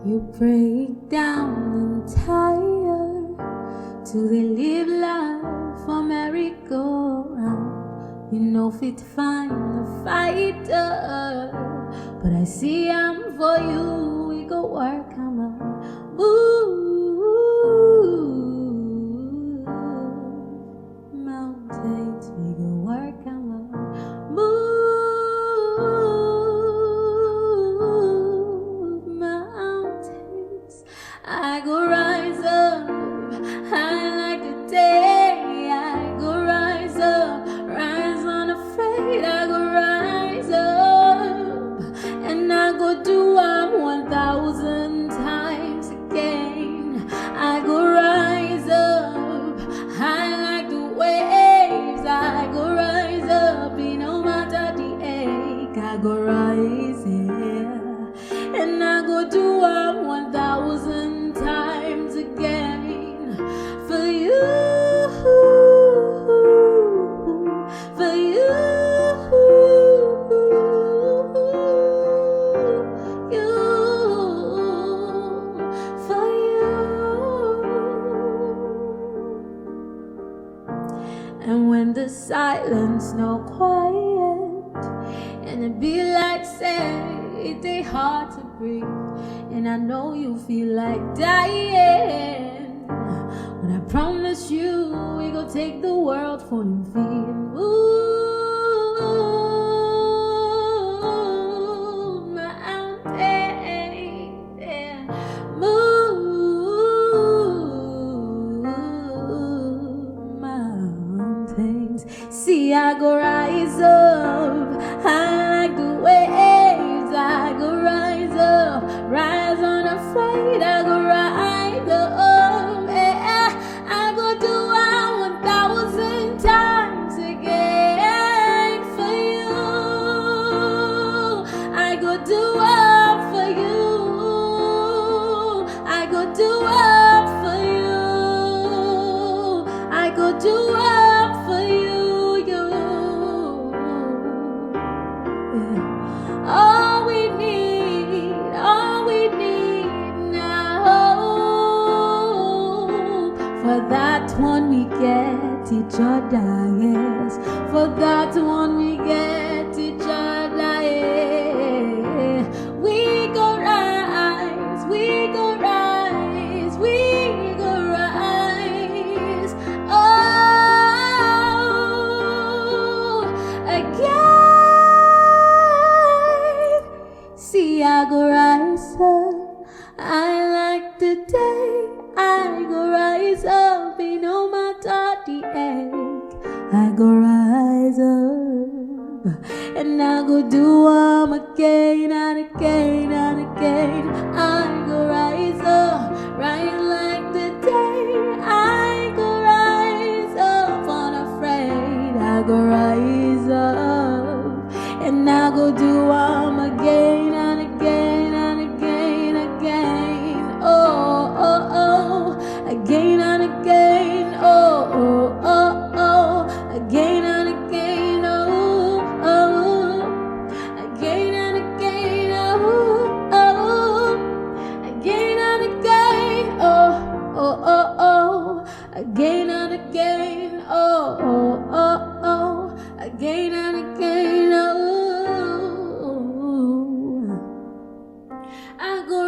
You break down entire till they live life for merry-go-round. You know fit find a fighter, but I see I'm for you. We go work, I'm a move mountains. We go work, I'm a move mountains. I go rise up, I like the day. I go rise up, rise unafraid. I go rise up, and I go do 1,000 times again. I go rise up, I like the waves. I go rise up, no matter the ache. I go rise, yeah, and I go do 1,000 times again for you, for you, you, for you. And when the silence no quiet, and it be like say it ain't hard to breathe, and I know you feel like dying, but I promise you we gon' take the world for your feet and move mountains, yeah. Move mountains. See, I go rise up, I like the waves. I go rise up, rise unafraid. I go rise up, yeah. I go do 1,000 times again for you. I go do up for you. I go do up for you. I go do up for you. All we need now. For that one we get each other, yes. For that one we get each other, yeah. We go rise, we go rise, we go rise. Oh, again. See, I go rise up, I like the day. I go rise up, no matter the ache. I go rise up, and I go do 'em again and again and again. I go rise up, right like the day. I go rise up, unafraid. I go rise up, and I go do 'em again and again and again, again. Oh, oh, oh, again and again. Oh, oh, oh, oh, again and again. Oh, oh, again and again. Oh, oh, again and again. Oh, oh, oh, oh, again and again. Oh, oh, oh, oh, again and again. Oh, I go